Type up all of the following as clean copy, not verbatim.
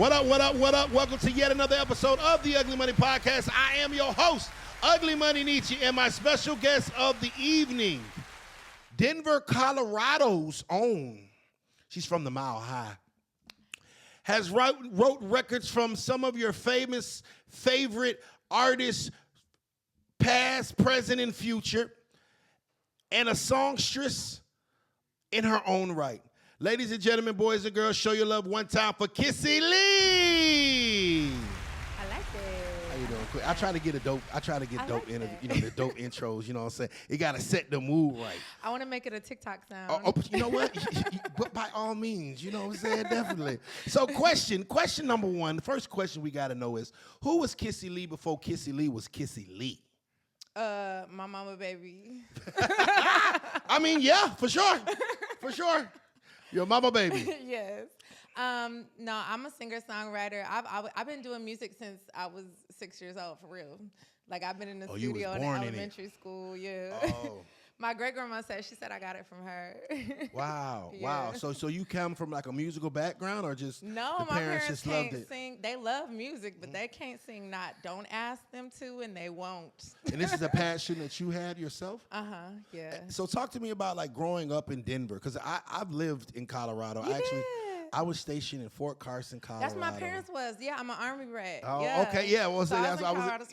What up, what up, what up? Welcome to yet another episode of the Ugly Money Podcast. I am your host, Ugly Money Nietzsche, and my special guest of the evening, Denver, Colorado's own. She's from the Mile High. Has wrote records from some of your favorite artists, past, present, and future, and a songstress in her own right. Ladies and gentlemen, boys and girls, show your love one time for Kissy Lee. I like it. How you doing? Quick. I try to get dope the dope intros, you know what I'm saying? You got to set the mood right. I want to make it a TikTok sound. You know what? But by all means, you know what I'm saying? Definitely. So question number one, the first question we got to know is, who was Kissy Lee before Kissy Lee was Kissy Lee? My mama baby. I mean, yeah, for sure. For sure. Your mama baby. Yes. No, I'm a singer-songwriter. I've been doing music since I was 6 years old, for real. Like, I've been in the studio in elementary school, yeah. Oh. My great-grandma she said I got it from her. Wow, Yeah. wow. So you come from like a musical background or just No, the my parents just can't loved it? sing. They love music, but they can't sing don't ask them to, and they won't. And this is a passion that you had yourself? Uh-huh, yeah. So talk to me about like growing up in Denver, because I've lived in Colorado. I was stationed in Fort Carson, Colorado. That's my parents was. Yeah, I'm an Army brat. Oh, yeah. okay, yeah. Well, So that's I was in what Colorado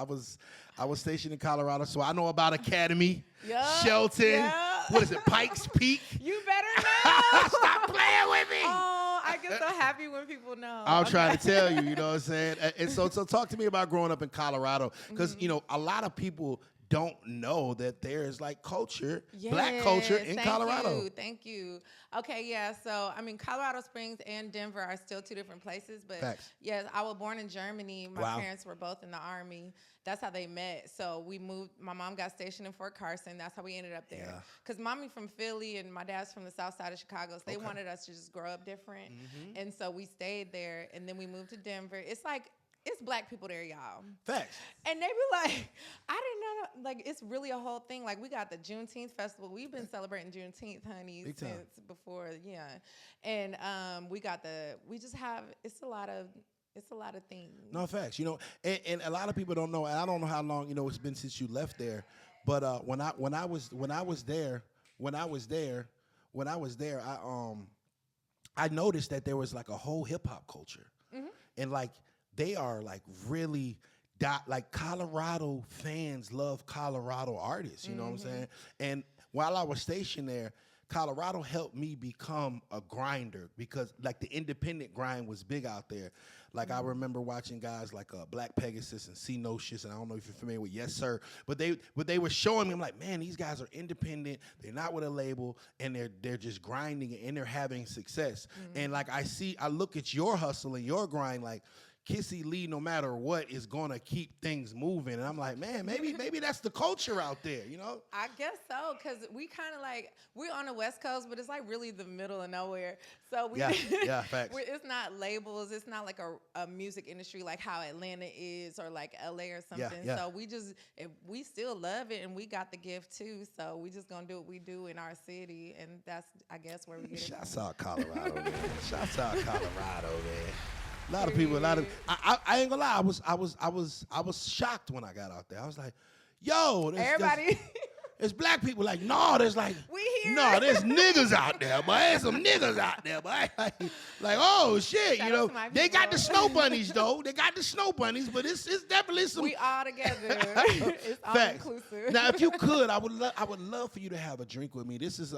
Springs. I was stationed in Colorado, so I know about Academy, Yup, Shelton. yeah. What is it, Pikes Peak? You better know. Stop playing with me. Oh, I get so happy when people know. I'll try to tell you, you know what I'm saying? And so talk to me about growing up in Colorado, because, you know, a lot of people don't know that there's like culture, black culture in Colorado. Thank you. Okay, yeah. So, I mean, Colorado Springs and Denver are still two different places. But Facts. yes, I was born in Germany. My parents were both in the Army. That's how they met. So we moved. My mom got stationed in Fort Carson. That's how we ended up there. Because mommy from Philly and my dad's from the south side of Chicago. So they wanted us to just grow up different. And so we stayed there. And then we moved to Denver. It's like, it's black people there, y'all. Facts. And they be like, I didn't know, like, it's really a whole thing. Like, we got the Juneteenth festival. We've been celebrating Juneteenth, honey, since before, yeah. And we just have, it's a lot of things. No, facts. You know, and a lot of people don't know, and I don't know how long, you know, it's been since you left there, but when I was there, I noticed that there was like a whole hip hop culture. And like, they are like really like Colorado fans love Colorado artists, you know what I'm saying? And while I was stationed there, Colorado helped me become a grinder, because like the independent grind was big out there. Like I remember watching guys like Black Pegasus and C Nocious, and I don't know if you're familiar with Yes Sir, but they were showing me, I'm like, man, these guys are independent, they're not with a label, and they're just grinding and they're having success. And like I look at your hustle and your grind, like Kissy Lee, no matter what, is gonna keep things moving. And I'm like, man, maybe that's the culture out there, you know? I guess so, because we kind of like, we're on the West Coast, but it's like really the middle of nowhere. So facts. It's not labels. It's not like a music industry like how Atlanta is or like LA or something. Yeah. So we still love it, and we got the gift too. So we just gonna do what we do in our city, and that's, I guess, where we get it. Shouts out Colorado, man. Shouts out Colorado, man. A lot of people, I ain't gonna lie, I was shocked when I got out there. I was like, yo, there's black people. Like, no, there's like, we here. No, there's niggas out there, boy. There's some niggas out there, boy. Like, oh shit, Shout you know. out to my They got people. the snow bunnies though. They got the snow bunnies, but it's definitely some. We all together. It's all Facts. inclusive. Now, if you could, I would love for you to have a drink with me. This is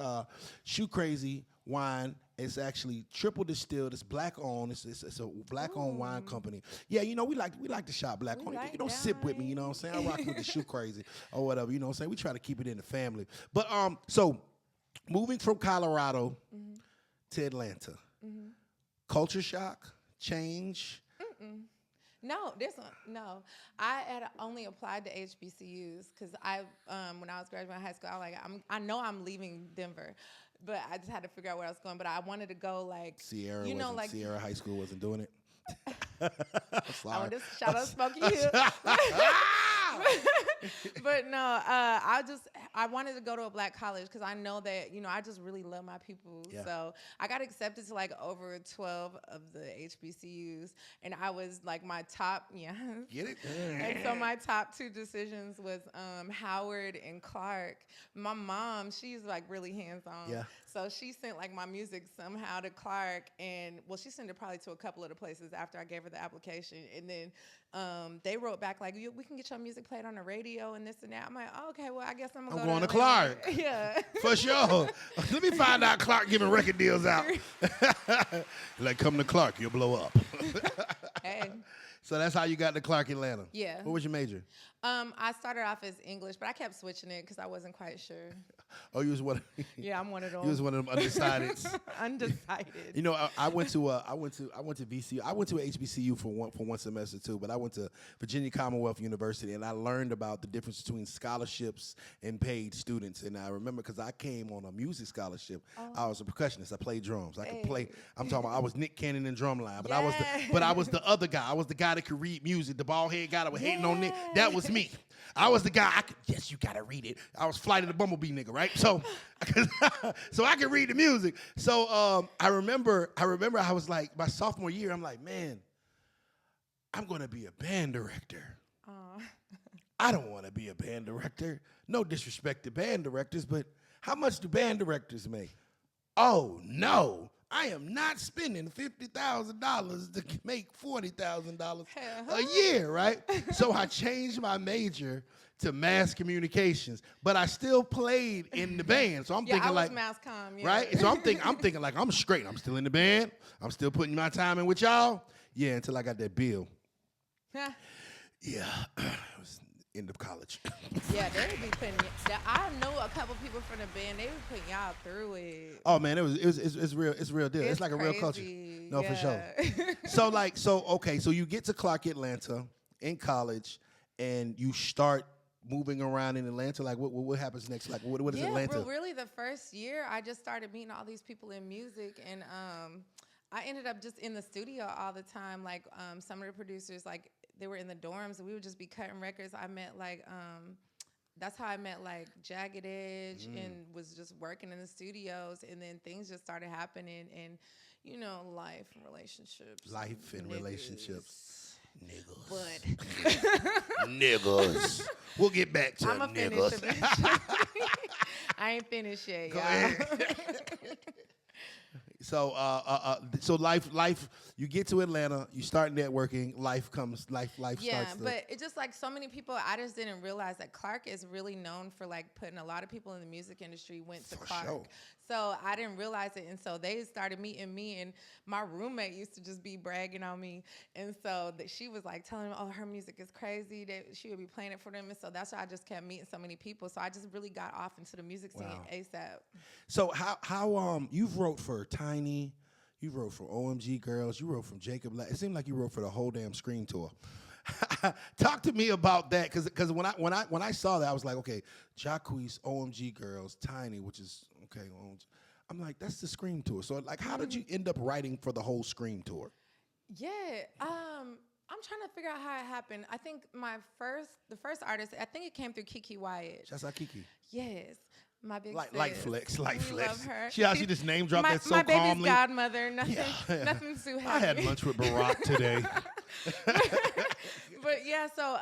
Shoe Crazy wine. It's actually triple distilled. It's black owned. It's a black owned wine company. Yeah, you know, we like to shop black owned. like You don't sip with me, you know what I'm saying? I rock with the Shoe Crazy or whatever, you know what I'm saying? We try to keep it in the family. But so moving from Colorado to Atlanta, culture shock, change. No, no. I had only applied to HBCUs because when I was graduating high school, I know I'm leaving Denver, but I just had to figure out where I was going. But I wanted to go like Sierra High School wasn't doing it. I want to shout out Smokey Hill. But no, I I wanted to go to a black college because I know that, I just really love my people. Yeah. So I got accepted to like over 12 of the HBCUs, and I was like my top, Get it? And so my top 2 decisions was Howard and Clark. My mom, she's like really hands-on. Yeah. So she sent like my music somehow to Clark, and well, she sent it probably to a couple of the places after I gave her the application, and then they wrote back like, we can get your music played on the radio and this and that. I'm like, oh, okay, well, I guess I'm going to Clark. Yeah. For sure. Let me find out Clark giving record deals out. Like, come to Clark, you'll blow up. Hey. So that's how you got to Clark, Atlanta. Yeah. What was your major? I started off as English, but I kept switching it because I wasn't quite sure. Oh, you was one. Yeah, I'm one of those. You was one of them undecideds. Undecided. You know, I went to VCU. I went to HBCU for one semester too, but I went to Virginia Commonwealth University, and I learned about the difference between scholarships and paid students. And I remember because I came on a music scholarship. Oh. I was a percussionist. I played drums. I could play. I'm talking about I was Nick Cannon in drumline, but I was the other guy. I was the guy that could read music. The bald head guy that was hating on Nick. That was me. I was the guy. Yes, you gotta read it. I was Flight of the Bumblebee nigga, right? So, so I could read the music. So I remember I was like my sophomore year. I'm like, man, I'm gonna be a band director. I don't want to be a band director. No disrespect to band directors, but how much do band directors make? Oh no. I am not spending $50,000 to make $40,000 a year, right? So I changed my major to mass communications, but I still played in the band. So I'm thinking I was like mass comm, yeah. Right? So I'm thinking like I'm straight. I'm still in the band. I'm still putting my time in with y'all. Yeah, until I got that bill. Yeah, it was end of college. Yeah, they would be putting. I know a couple people from the band. They were putting y'all through it. Oh man, it's real deal. It's like a real culture. No, for sure. So you get to Clark, Atlanta, in college, and you start moving around in Atlanta. Like what happens next? Like what is Atlanta? Yeah, really the first year I just started meeting all these people in music, and I ended up just in the studio all the time. Like some of the producers, like they were in the dorms, and we would just be cutting records. I met like that's how I met like Jagged Edge, and was just working in the studios, and then things just started happening, and life and relationships. Niggas. But niggas. We'll get back to niggas. I ain't finished yet, Go y'all. ahead. So life. You get to Atlanta, you start networking. Life starts. Yeah, but it's just like so many people. I just didn't realize that Clark is really known for like putting a lot of people in the music industry went to Clark. Sure. So I didn't realize it, and so they started meeting me, and my roommate used to just be bragging on me, and so she was like telling me, "Oh, her music is crazy." That she would be playing it for them, and so that's why I just kept meeting so many people. So I just really got off into the music scene ASAP. So how you've wrote for Tiny, you wrote for OMG Girlz, you wrote from Jacob. It seemed like you wrote for the whole damn Scream tour. Talk to me about that, because when I saw that, I was like, okay, Jacquees, OMG Girlz, Tiny, which is okay. I'm like, that's the Scream tour. So like, how did you end up writing for the whole Scream tour? Yeah, I'm trying to figure out how it happened. I think the first artist, I think it came through Kiki Wyatt. Shouts out Kiki. Yes. My big light flex. Love her. She just name dropped that so my calmly. My baby's godmother. Nothing too heavy. I had lunch with Barack today. But yeah, so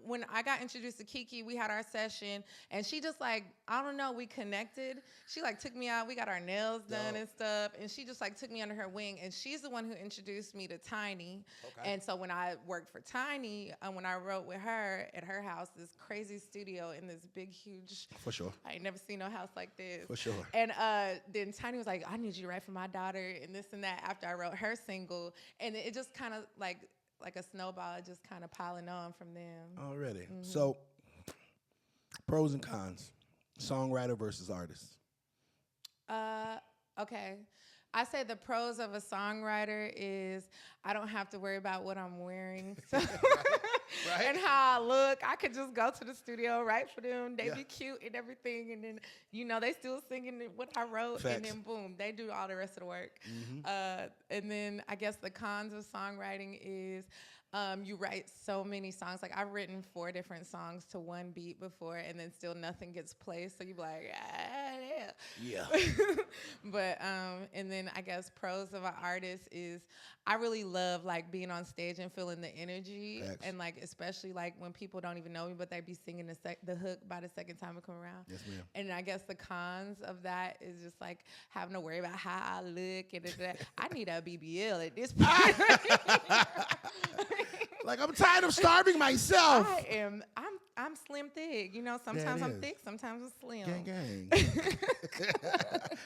when I got introduced to Kiki, we had our session, and she just like, I don't know, we connected. She like took me out. We got our nails done and stuff, and she just like took me under her wing, and she's the one who introduced me to Tiny. Okay. And so when I worked for Tiny, when I wrote with her at her house, this crazy studio in this big, huge. For sure. I ain't never seen no house like this. For sure. And then Tiny was like, I need you to write for my daughter, and this and that. After I wrote her single, and it just kind of like a snowball, just kind of piling on from them. Already. Mm-hmm. So, pros and cons. Songwriter versus artist. Okay. I say the pros of a songwriter is I don't have to worry about what I'm wearing. So right. And how I look. I could just go to the studio, write for them. They be cute and everything. And then, they still singing what I wrote. Facts. And then, boom, they do all the rest of the work. Mm-hmm. And then I guess the cons of songwriting is You write so many songs. Like I've written 4 different songs to one beat before, and then still nothing gets placed. So you be like, yeah. But and then I guess pros of an artist is I really love like being on stage and feeling the energy, and like especially like when people don't even know me, but they be singing the hook by the second time it come around. Yes, ma'am. And I guess the cons of that is just like having to worry about how I look and I need a BBL at this point. Like I'm tired of starving myself. I'm slim thick. You know, sometimes I'm thick, sometimes I'm slim. Gang, gang.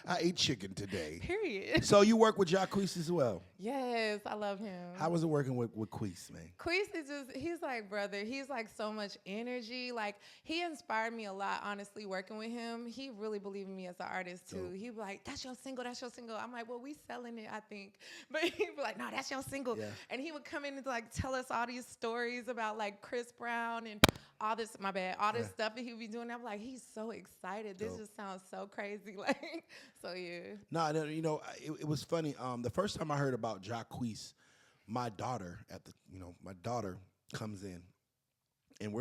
I ate chicken today. Period. So you work with Jacquees as well? Yes, I love him. How was it working with Queese, man? Queese is he's like brother. He's like so much energy. Like he inspired me a lot, honestly, working with him. He really believed in me as an artist too. Dope. He'd be like, that's your single, that's your single. I'm like, well, we selling it, I think. But he'd be like, no, that's your single. Yeah. And he would come in and like tell us all these stories about like Chris Brown and all this stuff that he would be doing. I'm like, he's so excited. This just sounds so crazy. Like, so yeah. No, you know, it was funny. The first time I heard about Jacquees, my daughter comes in, and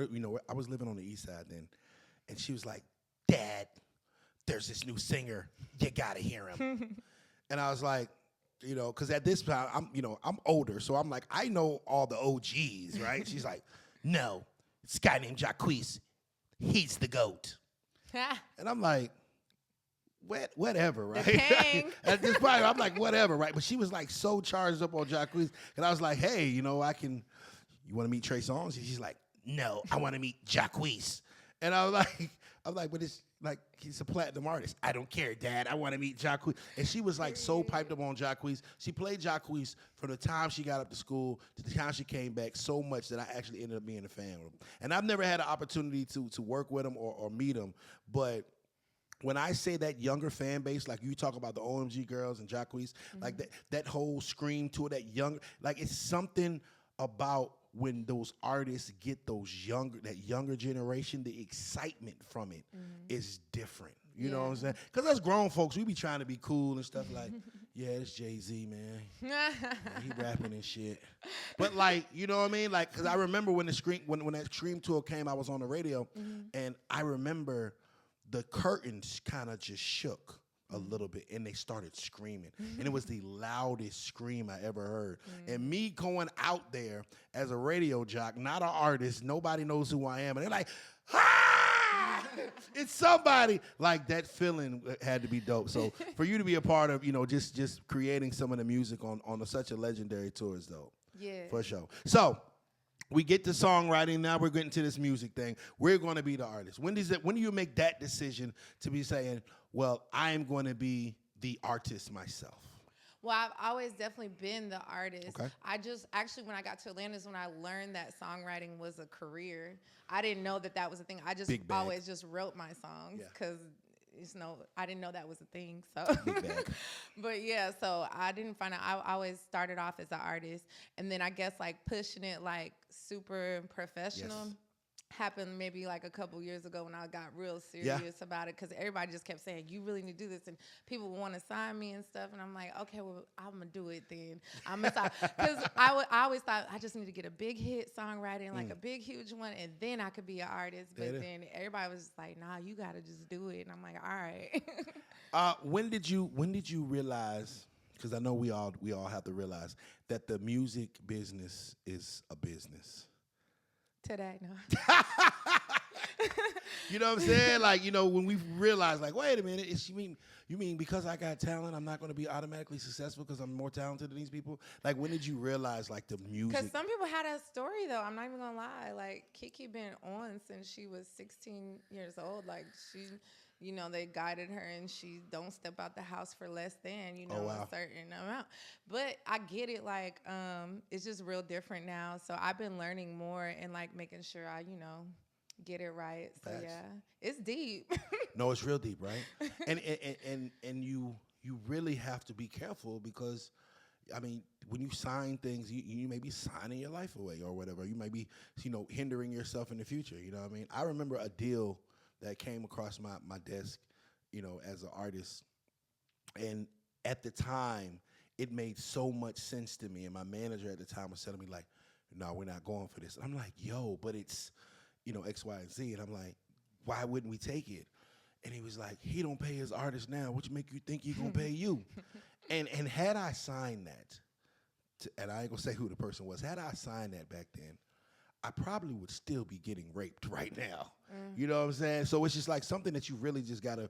I was living on the east side then, and she was like, Dad, there's this new singer. You gotta hear him. And I was like, you know, because at this time I'm older, so I'm like, I know all the OGs, right? She's like, no. This guy named Jacquees, he's the GOAT. And I'm like, whatever, right? At this point, I'm like, whatever, right? But she was like so charged up on Jacquees. And I was like, hey, you want to meet Trey Songz? And she's like, no, I want to meet Jacquees. And I was like, but it's like, he's a platinum artist. I don't care, Dad. I want to meet Jacquees. And she was like so piped up on Jacquees. She played Jacquees from the time she got up to school to the time she came back so much that I actually ended up being a fan of him. And I've never had an opportunity to work with him or meet him. But when I say that younger fan base, like you talk about the OMG Girlz and Jacquees, like that whole scream to it, that young, like it's something about when those artists get that younger generation, the excitement from it is different. You know what I'm saying? Because us grown folks, we be trying to be cool and stuff like, yeah, it's Jay-Z, man. Yeah, he rapping and shit. But like, you know what I mean? Like, because I remember when that Scream tour came, I was on the radio, and I remember the curtains kind of just shook a little bit, and they started screaming. And it was the loudest scream I ever heard. And me going out there as a radio jock, not an artist, nobody knows who I am, and they're like, ah! It's somebody. Like, that feeling had to be dope. So for you to be a part of, just creating some of the music on such a legendary tour is dope. Yeah. For sure. So we get to songwriting. Now we're getting to this music thing. We're going to be the artist. When do you make that decision to be saying, well, I am going to be the artist myself? Well, I've always definitely been the artist. Okay. Actually, when I got to Atlanta is when I learned that songwriting was a career. I didn't know that was a thing. I just always just wrote my songs because I didn't know that was a thing. So, but yeah, so I didn't find out. I always started off as an artist, and then I guess like pushing it like super professional. Yes. Happened maybe like a couple years ago when I got real serious about it, because everybody just kept saying, you really need to do this, and people want to sign me and stuff, and I'm like, okay, well, I'm gonna do it then. I'm gonna stop, because I always thought I just need to get a big hit songwriting, like a big huge one, and then I could be an artist. But then everybody was just like, nah, you gotta just do it, and I'm like, all right. When did you realize? Because I know we all have to realize that the music business is a business. Today, no. You know what I'm saying? Like, when we realize, like, wait a minute, you mean because I got talent, I'm not going to be automatically successful because I'm more talented than these people? Like, when did you realize, like, the music? Because some people had that story, though. I'm not even going to lie. Like, Kiki been on since she was 16 years old. Like, she... they guided her, and she don't step out the house for less than, a certain amount. But I get it, like, it's just real different now. So I've been learning more and, like, making sure I, get it right. So, yeah, it's deep. No, it's real deep, right? And you really have to be careful because, I mean, when you sign things, you may be signing your life away or whatever. You may be, hindering yourself in the future. You know what I mean? I remember a deal that came across my desk, as an artist. And at the time, it made so much sense to me. And my manager at the time was telling me, like, no, we're not going for this. And I'm like, yo, but it's, X, Y, and Z. And I'm like, why wouldn't we take it? And he was like, he don't pay his artists now. What make you think he gonna pay you? And had I signed that, and I ain't gonna say who the person was, had I signed that back then, I probably would still be getting raped right now. You know what I'm saying? So it's just like something that you really just gotta,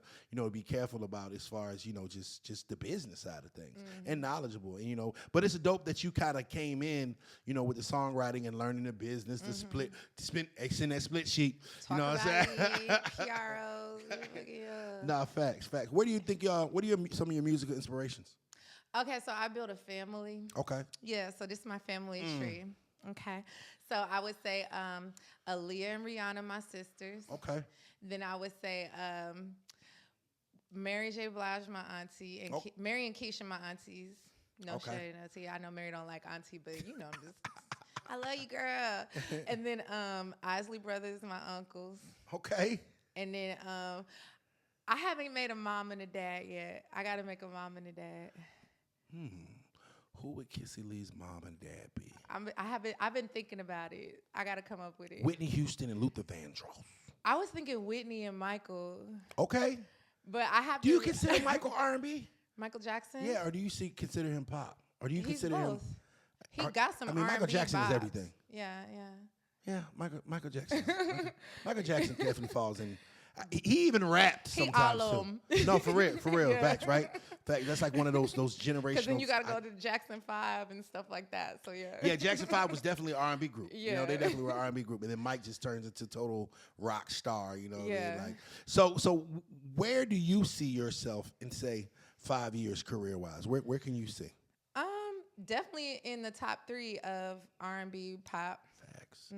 be careful about as far as, just the business side of things and knowledgeable. And, but it's dope that you kind of came in, with the songwriting and learning the business, in that split sheet. Talk you know what I'm saying? PROs. Nah, facts. What do you think, what are some of your musical inspirations? Okay, so I built a family. Okay. Yeah, so this is my family tree. Okay. So I would say Aaliyah and Rihanna, my sisters. Okay. Then I would say Mary J. Blige, my auntie, and Mary and Keisha, my aunties. No shade, auntie. I know Mary don't like auntie, but I'm just, I love you, girl. And then Isley Brothers, my uncles. Okay. And then I haven't made a mom and a dad yet. I got to make a mom and a dad. Who would Kissy Lee's mom and dad be? I've been thinking about it. I got to come up with it. Whitney Houston and Luther Vandross. I was thinking Whitney and Michael. Okay. But I have to. Do you consider Michael R&B? Michael Jackson? Yeah, or do you consider him pop? Or do you consider both. him? He got some R&B Michael Jackson vibes. is everything. Yeah. Yeah, Michael Jackson. Michael Jackson definitely falls in. He even rapped sometimes too. No, for real. Yeah. Facts, right? Fact, that's like one of those generational. Because then you got to go to Jackson 5 and stuff like that. So yeah. Yeah, Jackson 5 was definitely an R&B group. Yeah. They definitely were an R&B group, and then Mike just turns into total rock star. Yeah. What I mean? So where do you see yourself in say 5 years career wise? Where can you see? Definitely in the top 3 of R&B pop. Facts.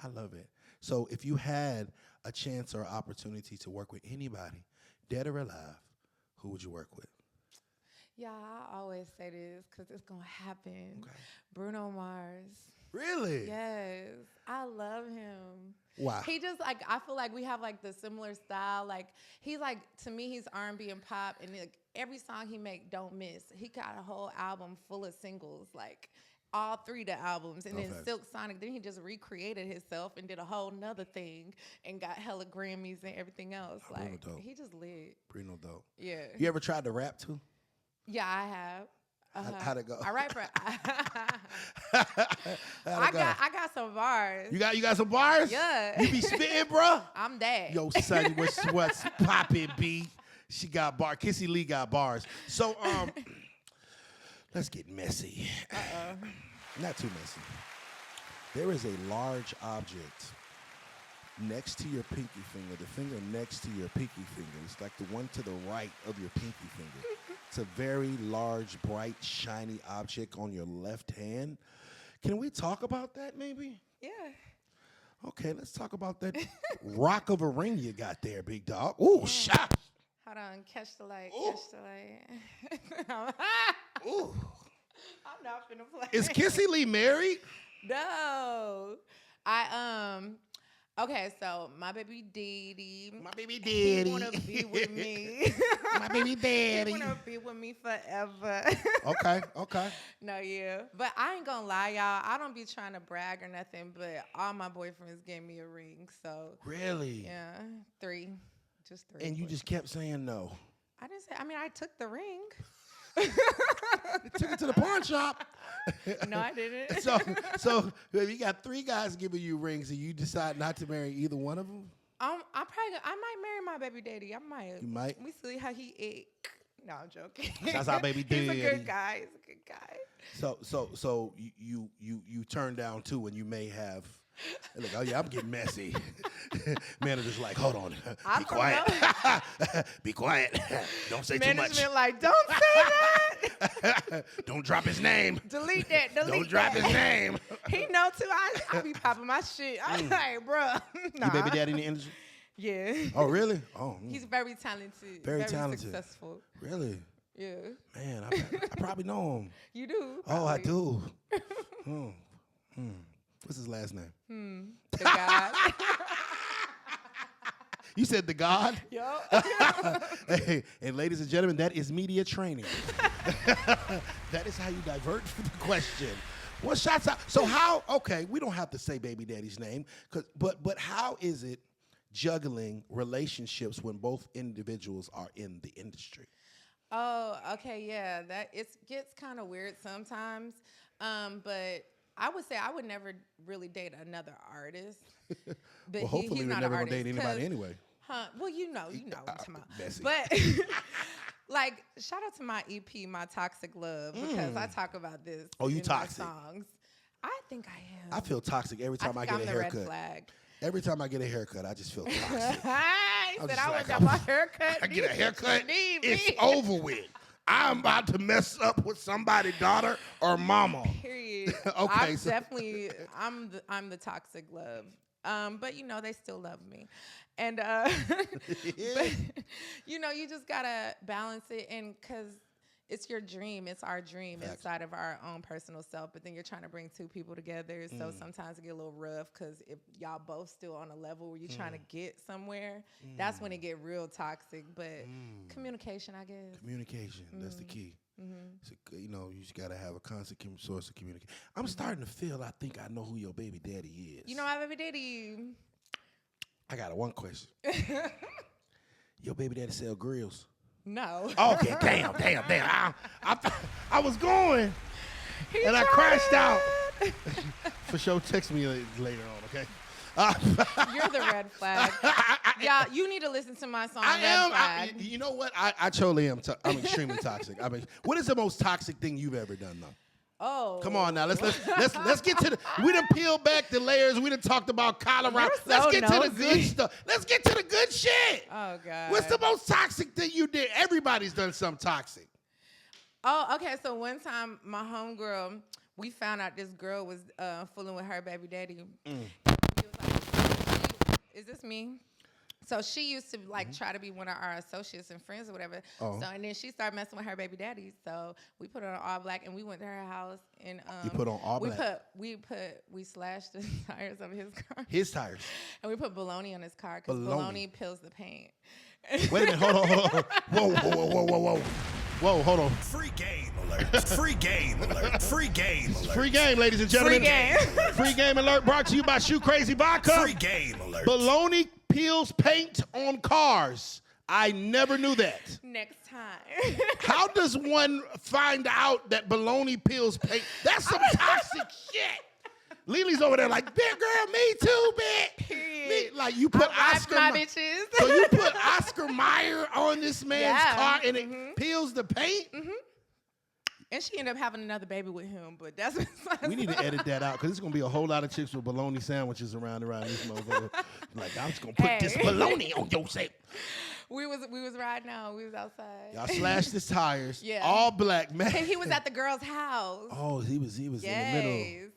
I love it. So if you had a chance or opportunity to work with anybody, dead or alive, who would you work with? Yeah, I always say this because it's going to happen. Okay. Bruno Mars. Really? Yes. I love him. Wow. He just, I feel like we have, the similar style. He's, to me, he's R&B and pop. And, every song he make, don't miss. He got a whole album full of singles, all 3 the albums. And then Silk Sonic, then he just recreated himself and did a whole nother thing and got hella Grammys and everything else. Bruno dope. He just lit. Bruno dope. Yeah. You ever tried to rap too? Yeah, I have. How'd it go? I write for. I got some bars. You got some bars? Yeah. You be spitting, bro? I'm that. Yo, son, what's poppin', B? She got bars. Kissy Lee got bars. So, let's get messy. Not too messy. There is a large object next to your pinky finger, the finger next to your pinky finger. It's like the one to the right of your pinky finger. It's a very large, bright, shiny object on your left hand. Can we talk about that maybe? Yeah. Okay, let's talk about that rock of a ring you got there, big dog. Ooh, shot. Hold on, catch the light, Ooh. catch the light. Ooh. I'm not finna play. Is Kissy Lee married? No. Okay, so my baby daddy. My baby daddy. He wanna be with me. My baby daddy. He wanna be with me forever. Okay. No, yeah. But I ain't gonna lie, y'all. I don't be trying to brag or nothing, but all my boyfriends gave me a ring, so. Really? Yeah, 3. Just 3. And you just kept saying no. I didn't say, I took the ring. You took it to the pawn shop. No, I didn't. So if you got 3 guys giving you rings and you decide not to marry either one of them? I might marry my baby daddy. I might. You might? Let me see how he ate. No, I'm joking. That's our baby daddy. He's a good guy. So you turned down 2 and you may have. Look, oh yeah, I'm getting messy. Manager's like, hold on, be quiet. Be quiet. Don't say too much. Management like, don't say that. Don't drop his name. Delete that. Don't drop his name. He know too. I be popping my shit. I'm like, bro. Nah. You baby daddy in the industry? Yeah. Oh really? Oh. He's very talented. Very talented. Successful. Really? Yeah. Man, I probably know him. You do? Probably. Oh, I do. What's his last name? The God. You said the God? Yo. Hey, and ladies and gentlemen, that is media training. That is how you divert from the question. Well, shots out. So how? Okay, we don't have to say baby daddy's name, but how is it juggling relationships when both individuals are in the industry? Oh, okay, yeah. That it gets kind of weird sometimes, but I would say I would never really date another artist. But Well, hopefully he's we're not never an gonna date artist, anybody anyway. Huh? Well, you know what I'm talking about. Messy. But like, shout out to my EP, My Toxic Love, because I talk about this. Oh, you in toxic. My songs. I think I am. I feel toxic every time I get I'm a the haircut. red flag. Every time I get a haircut, I just feel toxic. I said just I like, want my haircut. I get a haircut, it's me. over with. I'm about to mess up with somebody's daughter or mama. Period. Okay, I'm the toxic love. But you know, they still love me. And but you know, you just gotta balance it, and cause it's your dream, it's our dream inside of our own personal self, but then you're trying to bring two people together, so sometimes it get a little rough, because if y'all both still on a level where you're trying to get somewhere, that's when it get real toxic. But communication, I guess. Communication, that's the key. So, you know, you just gotta have a constant source of communication. I'm starting to feel, I think I know who your baby daddy is. You know my baby daddy. I got one question. Your baby daddy sell grills? No. Okay, damn. I was going, and I crashed out. For sure, text me later on, okay? You're the red flag. Yeah, you need to listen to my song. I am. Flag. You know what? I totally am. I'm extremely toxic. I mean, what is the most toxic thing you've ever done, though? Oh. Come on now, let's get to the. We done peeled back the layers. We done talked about Colorado. Let's get to the good stuff. Let's get to the good shit. Oh God. What's the most toxic thing you did? Everybody's done something toxic. Oh, okay. So one time, my homegirl, we found out this girl was fooling with her baby daddy. He was like, "Is this me?" So she used to like try to be one of our associates and friends or whatever. Oh. So and then she started messing with her baby daddy. So we put on all black and we went to her house and You put on all black. We slashed the tires of his car. His tires. And we put bologna on his car because bologna peels the paint. Wait a minute, hold on. Whoa, hold on. Free game alert. Free game alert. Free game alert. Free game, ladies and gentlemen. Free game. Free game alert brought to you by Shoe Crazy Vodka. Free game alert. Bologna peels paint on cars. I never knew that. Next time. How does one find out that bologna peels paint? That's some toxic shit. Lily's over there like, big girl, me too, bitch. Like you put Oscar. My bitches. So you put Oscar Mayer on this man's car and it peels the paint? And she ended up having another baby with him, but that's We need to edit that out because there's gonna be a whole lot of chicks with bologna sandwiches around this motherfucker. Like I'm just gonna put this bologna on your shape. We was riding out. We was outside. Y'all slashed his tires. Yeah. All black, man. And he was at the girl's house. Oh, he was in the middle.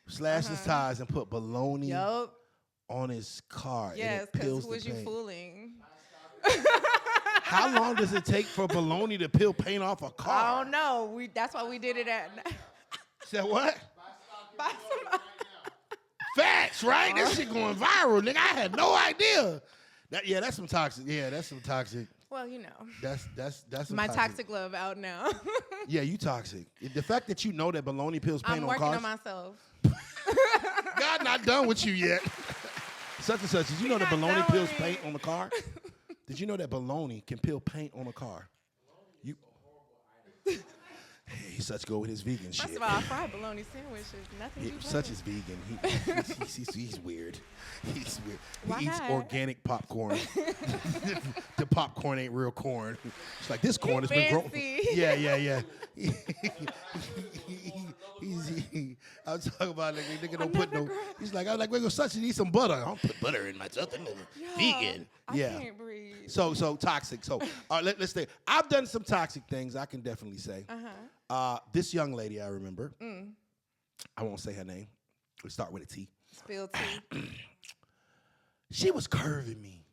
Slashed his tires and put bologna on his car. Yes, because who was you fooling? How long does it take for bologna to peel paint off a car? I don't know. That's why we did it at. Said what? Buy some. Facts, right? This shit going viral, nigga. I had no idea. That's some toxic. Yeah, that's some toxic. Well, you know. That's some my toxic love out now. Yeah, you toxic. The fact that you know that bologna peels paint on cars. I'm working on myself. God not done with you yet. Such and such. Did you know that bologna peels paint on the car? Did you know that bologna can peel paint on a car? You. He's such go with his vegan shit. First of all, fried bologna sandwiches. Nothing. Such is vegan. He's weird. He's weird. Why He eats not? organic popcorn. The popcorn ain't real corn. It's like this corn has been grown. Yeah. I'm talking about like nigga don't put no. He's like, I was like, we're such and eat some butter. I don't put butter in my something. Vegan. I can't breathe. So toxic. So let's say I've done some toxic things. I can definitely say. This young lady I remember. I won't say her name. We start with a T. Spill tea. She was curving me.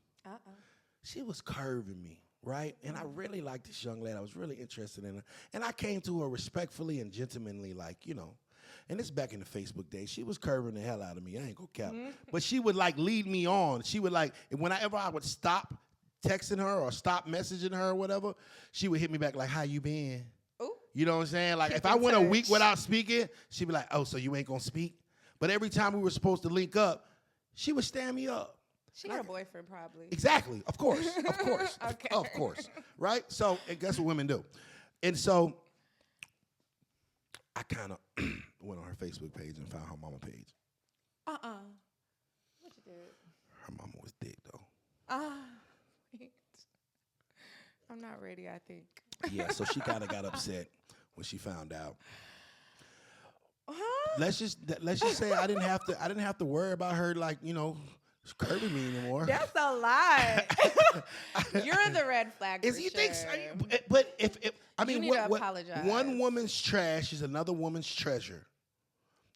She was curving me, right? And I really liked this young lady. I was really interested in her. And I came to her respectfully and gentlemanly, like, you know. And this back in the Facebook days. She was curving the hell out of me. I ain't gonna cap. But she would, like, lead me on. She would, like, whenever I would stop texting her or stop messaging her or whatever, she would hit me back like, how you been? Ooh. You know what I'm saying? Like, Keep if I in went a week touch. without speaking, she'd be like, oh, so you ain't going to speak? But every time we were supposed to link up, she would stand me up. She got a boyfriend, probably. Exactly. Of course. Of course. Okay. Of course. Right? So, and guess what women do? And so, I kind of went on her Facebook page and found her mama page. What you did? Her mama was thick, though. Wait. I'm not ready, I think. Yeah, so she kind of got upset when she found out. Huh? Let's just say I didn't have to worry about her, like, you know, curbing me anymore. That's a lie. You're the red flag. Is for you sure. think? But if I mean, need to apologize. One woman's trash is another woman's treasure,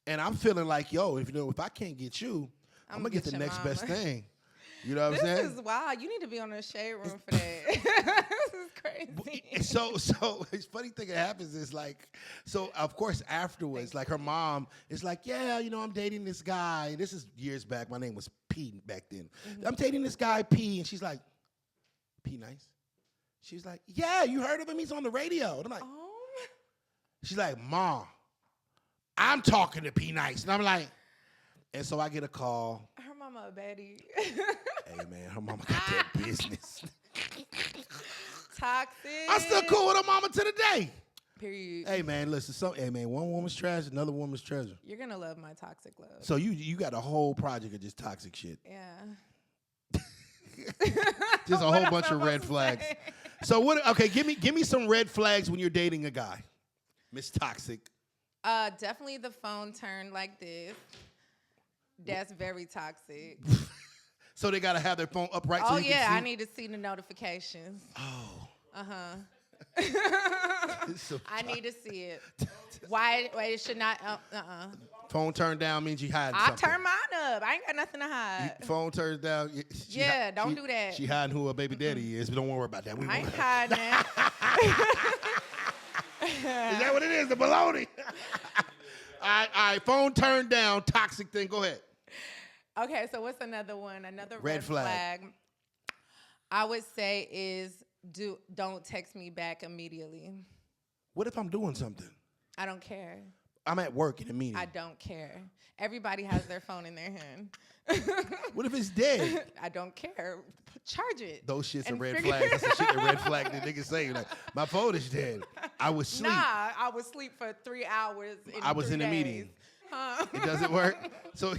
and I'm feeling like, yo, if I can't get you, I'm gonna get the your next mama. best thing. You know what I'm saying? This is wild. You need to be on the shade room for that. This is crazy. So it's funny thing that happens is like, so of course afterwards, like her mom is like, yeah, you know, I'm dating this guy. This is years back. My name was P back then. I'm dating this guy P, and she's like, P nice. She's like, yeah, you heard of him? He's on the radio. And I'm like, she's like, Mom, I'm talking to P nice, and I'm like, and so I get a call. Her mama a baddie. Hey man, her mama got that business. Toxic. I'm still cool with her mama to the day. Period. Hey man, listen. Hey man, one woman's trash, another woman's treasure. You're gonna love my toxic love. So you got a whole project of just toxic shit. Yeah. Just a whole bunch of red flags. So what? Okay, give me some red flags when you're dating a guy, Miss Toxic. Definitely the phone turned like this. That's very toxic. So they gotta have their phone upright. Oh so you yeah, can I see? need to see the notifications. Oh. So I need to see it. Why it should not? phone turned down means you hiding I something. turn mine up. I ain't got nothing to hide. Phone turns down. Don't do that. She hiding who her baby daddy is, but don't worry about that. I ain't hiding that. Is that what it is? The baloney. All right. Phone turned down. Toxic thing. Go ahead. Okay, so what's another one? Another Red flag. I would say is don't text me back immediately. What if I'm doing something? I don't care. I'm at work in a meeting. I don't care. Everybody has their phone in their hand. What if it's dead? I don't care. Charge it. Those shits are and red figure- flags. That's the shit that red flag that niggas say. Like, my phone is dead. I was asleep. Nah, I would sleep for 3 hours. I was 3 in a days. meeting. Huh? It doesn't work. So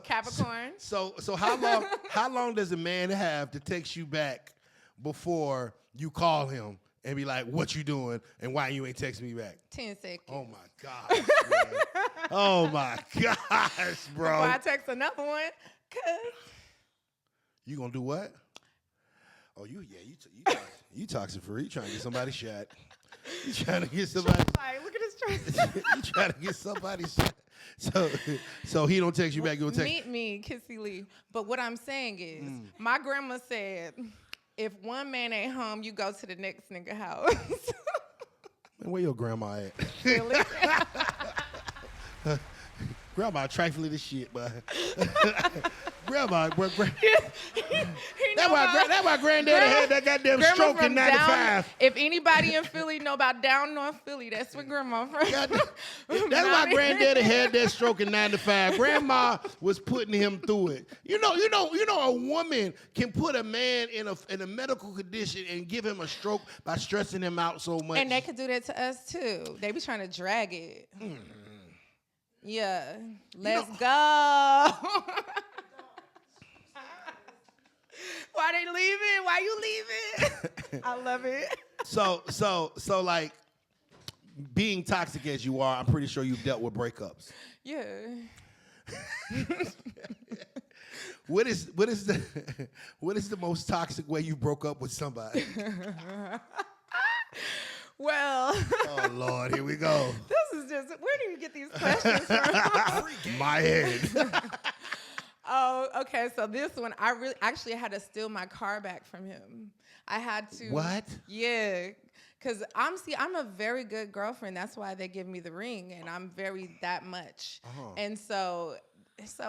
Capricorn. So how long does a man have to text you back before you call him and be like, what you doing and why you ain't texting me back? 10 seconds. Oh my gosh, man. Oh my gosh, bro. Before I text another one, cause You gonna do what? Oh, you toxic for real. You trying to get somebody shot. You trying to get somebody. like, look at this trash. You trying to get somebody shot. So he don't text you back. You'll text. Meet me, Kissy Lee. But what I'm saying is, my grandma said, if one man ain't home, you go to the next nigga house. Man, where your grandma at? Really? Grandma trifling this shit, but grandma, that's why granddaddy had that goddamn Grandma stroke in from down- '95. If anybody in Philly know about down North Philly, that's where grandma from. That's why granddaddy had that stroke in '95. Grandma was putting him through it. You know, a woman can put a man in a medical condition and give him a stroke by stressing him out so much. And they could do that to us too. They be trying to drag it. Yeah. Let's go. Why they leaving? Why you leaving? I love it. So like being toxic as you are, I'm pretty sure you've dealt with breakups. Yeah. What is the most toxic way you broke up with somebody? Well. Oh Lord, here we go. This is just, where do you get these questions from? My head. Oh, okay. So this one, I really actually had to steal my car back from him. I had to. What? Yeah. Because I'm a very good girlfriend. That's why they give me the ring, and I'm very that much. Uh-huh. And so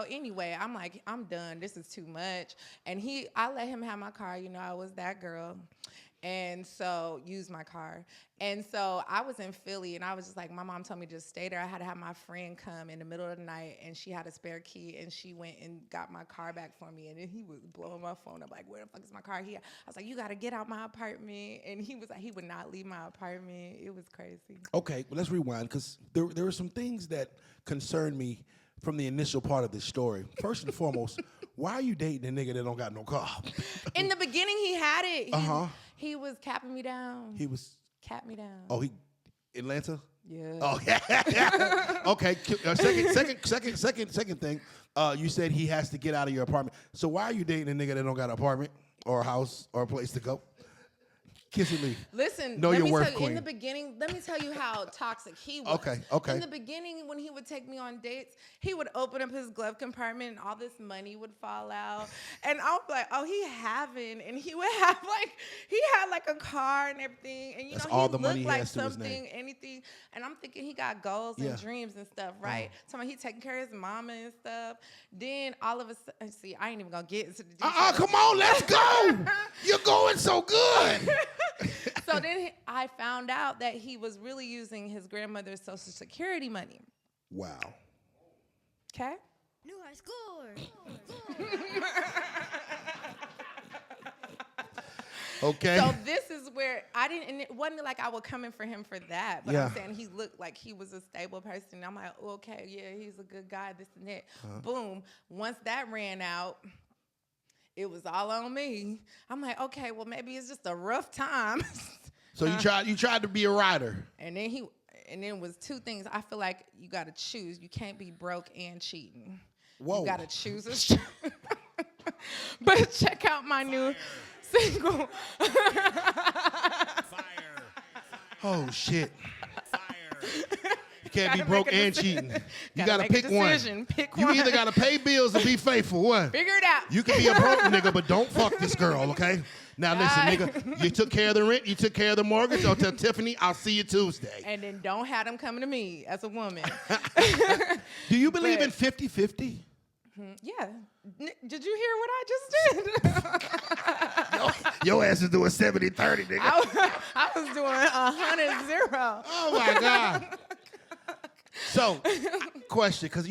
anyway, I'm like, I'm done. This is too much. And I let him have my car. You know, I was that girl. And so use my car. And so I was in Philly, and I was just like, my mom told me to just stay there. I had to have my friend come in the middle of the night, and she had a spare key, and she went and got my car back for me. And then he was blowing my phone up like, where the fuck is my car here? I was like, you got to get out my apartment. And he was like, he would not leave my apartment. It was crazy. Okay, well, let's rewind, because there are some things that concern me from the initial part of this story. First and foremost, why are you dating a nigga that don't got no car? In the beginning, he had it. He was capping me down. He was cap me down. Oh, he Atlanta? Yeah. Oh, yeah. Okay. Second thing. You said he has to get out of your apartment. So why are you dating a nigga that don't got an apartment or a house or a place to go? Kissy Lee. Listen, know let your me worth, tell you, queen. in the beginning, let me tell you how toxic he was. Okay. In the beginning, when he would take me on dates, he would open up his glove compartment and all this money would fall out. And I was like, oh, he having. And he would have he had a car and everything. And That's he all the looked money he like has to his something, name. anything. And I'm thinking he got goals and dreams and stuff, right? So he taking care of his mama and stuff. Then all of a sudden, see, I ain't even gonna get into the details. Come on, let's go. You're going so good. So then I found out that he was really using his grandmother's Social Security money. Wow. Okay? New high score. Okay. So this is where and it wasn't like I was coming for him for that, but I'm saying he looked like he was a stable person. I'm like, okay, yeah, he's a good guy, this and that. Boom. Once that ran out, it was all on me. I'm like, okay, well, maybe it's just a rough time. So you tried to be a writer. And then it was two things. I feel like you got to choose. You can't be broke and cheating. Whoa. You got to choose a But check out my new single. Fire. Oh, shit. Fire. You can't be Gotta broke make a and decision. cheating. You Gotta got to make a pick one. decision. Pick You one. either got to pay bills or be faithful. What? Figure it out. You can be a broke nigga, but don't fuck this girl, okay? Now listen, nigga, you took care of the rent, you took care of the mortgage. I'll tell Tiffany, I'll see you Tuesday. And then don't have them coming to me as a woman. Do you believe in 50-50? Yeah. Did you hear what I just did? Your ass is doing 70-30, nigga. I was doing 100-0. Oh my God. So, question, because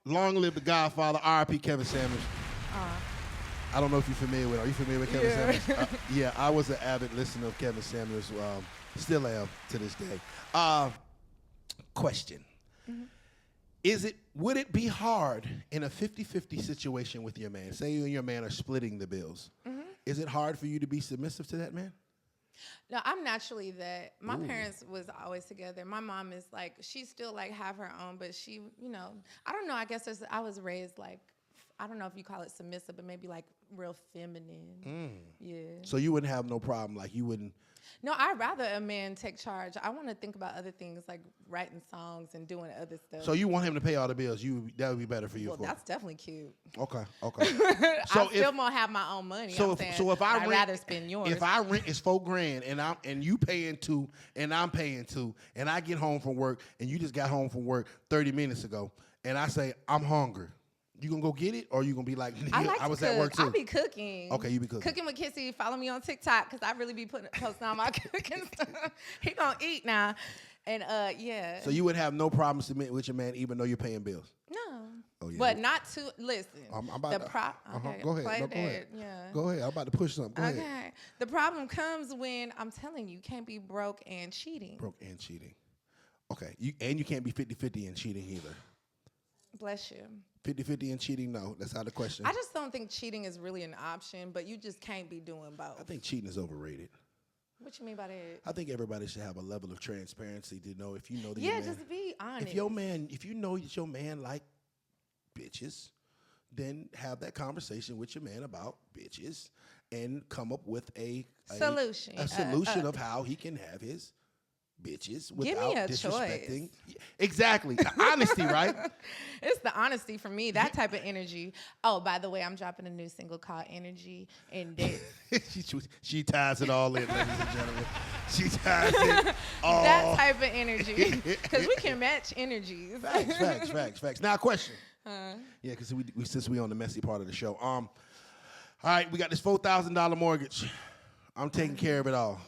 long live the Godfather, R.I.P. Kevin Samuels. I don't know if you're familiar with. Are you familiar with Kevin Samuels? Yeah, I was an avid listener of Kevin Samuels. Still am to this day. Question. Mm-hmm. Would it be hard in a 50-50 situation with your man? Say you and your man are splitting the bills. Mm-hmm. Is it hard for you to be submissive to that man? No, I'm naturally that. My parents was always together. My mom is she still have her own, but she, I don't know. I guess I was raised I don't know if you call it submissive, but maybe real feminine. Yeah. So you wouldn't have no problem, you wouldn't. No, I'd rather a man take charge. I want to think about other things like writing songs and doing other stuff. So you want him to pay all the bills? That would be better for you. Well, that's definitely cute. Okay. So I still won't have my own money. So if I'd rather spend yours. If I rent is $4,000 and you paying $2,000 and I'm paying $2,000 and I get home from work and you just got home from work 30 minutes ago and I say I'm hungry. You gonna go get it, or you gonna be like, I was at work too? I be cooking. Okay, you be cooking. Cooking with Kissy. Follow me on TikTok, because I really be posting all my cooking stuff. He gonna eat now. And yeah. So you would have no problem submitting with your man, even though you're paying bills? No. Oh, yeah. But not to, listen. I'm about to. Okay, go ahead. play No, go ahead. Yeah. Go ahead. I'm about to push something. Go ahead. Okay. The problem comes when, I'm telling you, can't be broke and cheating. Broke and cheating. Okay. You can't be 50-50 and cheating either. Bless you. 50-50 and cheating, no. That's out of the question. I just don't think cheating is really an option, but you just can't be doing both. I think cheating is overrated. What you mean by that? I think everybody should have a level of transparency to know if you know that yeah, your man, just be honest. If you know that your man like bitches, then have that conversation with your man about bitches and come up with a solution of how he can have his bitches without disrespecting. Choice. Exactly. Honesty, right? It's the honesty for me, that type of energy. Oh, by the way, I'm dropping a new single called Energy and Death. She ties it all in, ladies and gentlemen. She ties it all. That type of energy. Because we can match energies. Facts. Now, a question. Yeah, because since we on the messy part of the show. All right, we got this $4,000 mortgage. I'm taking care of it all.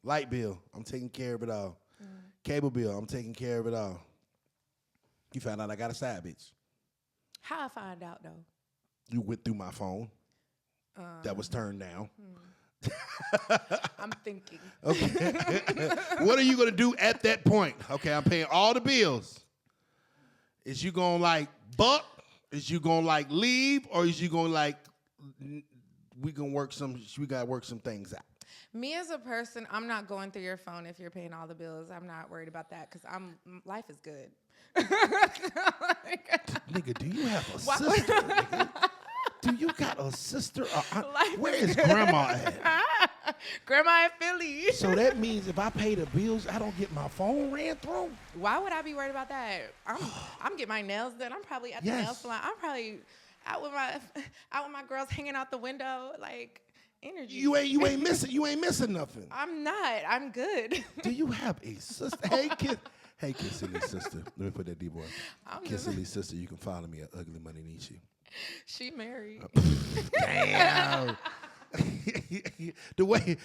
Light bill, I'm taking care of it all. Cable bill, I'm taking care of it all. You found out I got a side bitch. How I find out, though? You went through my phone. That was turned down. I'm thinking. Okay. What are you going to do at that point? Okay, I'm paying all the bills. Is you going to like buck? Is you going to like leave? Or is you going to like, we got to work some things out? Me as a person, I'm not going through your phone if you're paying all the bills. I'm not worried about that because life is good. Nigga, do you have a sister? Nigga? Do you got a sister? Where is grandma at? Grandma in Philly. So that means if I pay the bills, I don't get my phone ran through? Why would I be worried about that? I'm getting my nails done. I'm probably at the nail salon. I'm probably out with my girls hanging out the window, like energy. You ain't missing nothing. I'm not. I'm good. Do you have a sister? Hey, Kissy Lee sister. Let me put that D boy. Kissy Lee sister. You can follow me at Ugly Money Nietzsche. She married. Damn. The way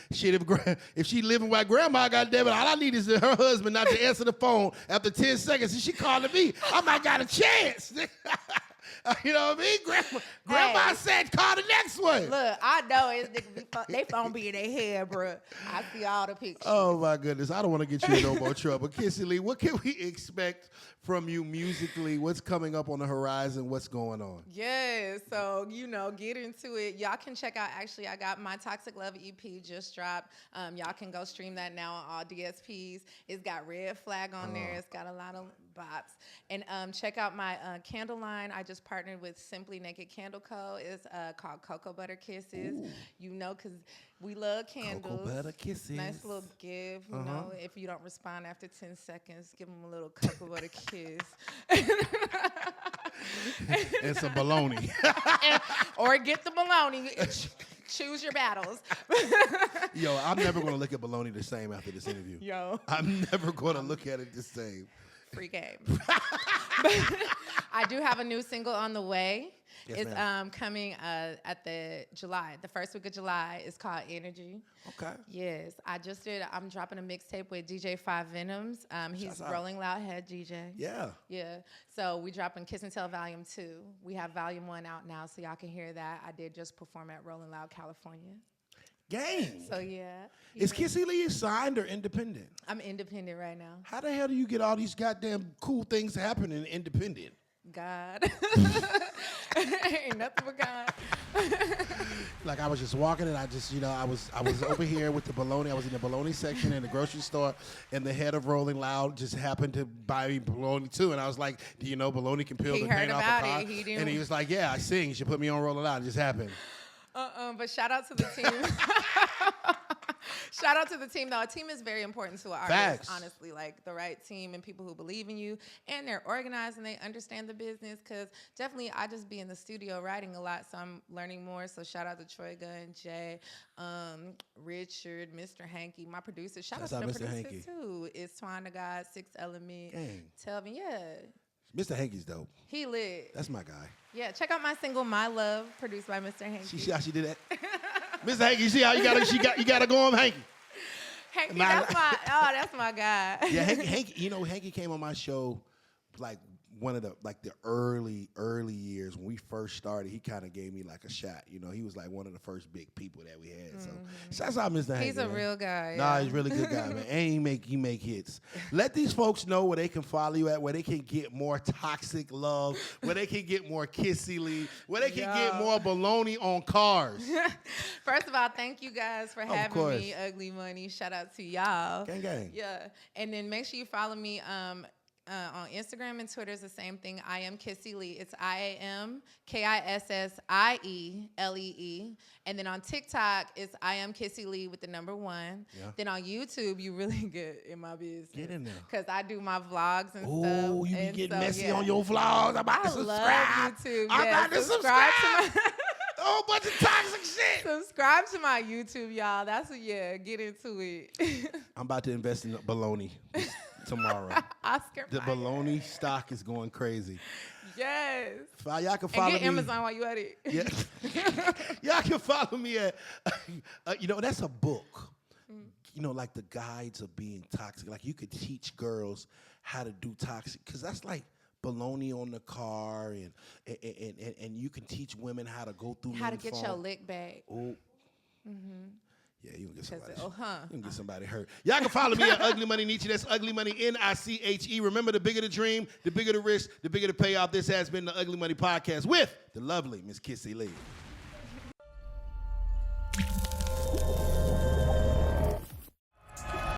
if she living with grandma, goddamn it, all I need is her husband not to answer the phone after 10 seconds and she calling me. I might got a chance. You know what I mean? Grandma said call the next one. Look, I know they phone be in their head, bro. I see all the pictures. Oh my goodness, I don't want to get you in no more trouble. Kissy Lee, what can we expect from you musically? What's coming up on the horizon? What's going on? Yeah, so get into it. Y'all can check out. Actually, I got my Toxic Love EP just dropped. Y'all can go stream that now on all DSPs. It's got Red Flag on there. It's got a lot of bops. And check out my candle line. I just partnered with Simply Naked Candle Co. It's called Cocoa Butter Kisses. Ooh. Because we love candles. Cocoa Butter Kisses. Nice little give. You know, if you don't respond after 10 seconds, give them a little cocoa butter kiss. And some bologna. Or get the bologna. Choose your battles. Yo, I'm never going to look at bologna the same after this interview. Yo. I'm never going to look at it the same. Free game. I do have a new single on the way. Yes, it's coming at the first week of July. It's called Energy. Okay. Yes, I'm dropping a mixtape with DJ Five Venoms. He's Rolling Loud head DJ. Yeah. Yeah. So we dropping Kiss and Tell Volume 2. We have Volume 1 out now, so y'all can hear that. I did just perform at Rolling Loud, California. Gang. So yeah. Is Kissy Lee signed or independent? I'm independent right now. How the hell do you get all these goddamn cool things happening independent? God. Ain't nothing but God. Like I was just walking and I was over here with the bologna. I was in the bologna section in the grocery store and the head of Rolling Loud just happened to buy me bologna too. And I was like, do you know bologna can peel the paint off a car? And he was like, yeah, I sing. You should put me on Rolling Loud. It just happened. But shout out to the team. Shout out to the team, though. A team is very important to an artist, Facts. honestly. Like, the right team and people who believe in you. And they're organized and they understand the business. Because definitely, I just be in the studio writing a lot, so I'm learning more. So shout out to Troy Gunn, Jay, Richard, Mr. Hanky, my producer. Shout out to the producers, Hanky. Too. It's Twine the God, Six Element. Dang. Tell me, yeah. Mr. Hanky's dope. He lit. That's my guy. Yeah, check out my single "My Love," produced by Mr. Hanky. See how she did that? Mr. Hanky, you see how you gotta go on Hanky. Hanky, that's my guy. Yeah, Hanky, Hanky came on my show like one of the early years when we first started. He kind of gave me like a shot. He was like one of the first big people that we had. So shouts out Mr. Hanky. He's a real guy. Nah, he's a really good guy, man. And he make hits. Let these folks know where they can follow you at, where they can get more toxic love, where they can get more Kissy Lee, where they can get more bologna on cars. First of all, thank you guys for having me. Ugly Money. Shout out to y'all. Gang, gang. Yeah. And then make sure you follow me on Instagram and Twitter is the same thing. I am Kissy Lee. It's IAM KISSIELEE. And then on TikTok, it's I am Kissy Lee with the number 1. Yeah. Then on YouTube, you really get in my business. Get in there. Because I do my vlogs and stuff. Oh, you be getting messy on your vlogs. I'm about to subscribe. I love YouTube. I'm about to subscribe. To my a whole bunch of toxic shit. Subscribe to my YouTube, y'all. Get into it. I'm about to invest in bologna tomorrow. Oscar the bologna stock is going crazy. Yes. Y'all can follow and get me. Amazon while you at it. Yeah. Y'all can follow me at, that's a book. Like the guides of being toxic. Like you could teach girls how to do toxic, because that's like baloney on the car, and you can teach women how to go through how to get your lick back. Oh. Mm-hmm. Yeah, you can get somebody. You can get somebody hurt. Y'all can follow me at Ugly Money Nietzsche. That's Ugly Money Niche. Remember, the bigger the dream, the bigger the risk, the bigger the payoff. This has been the Ugly Money Podcast with the lovely Miss Kissy Lee.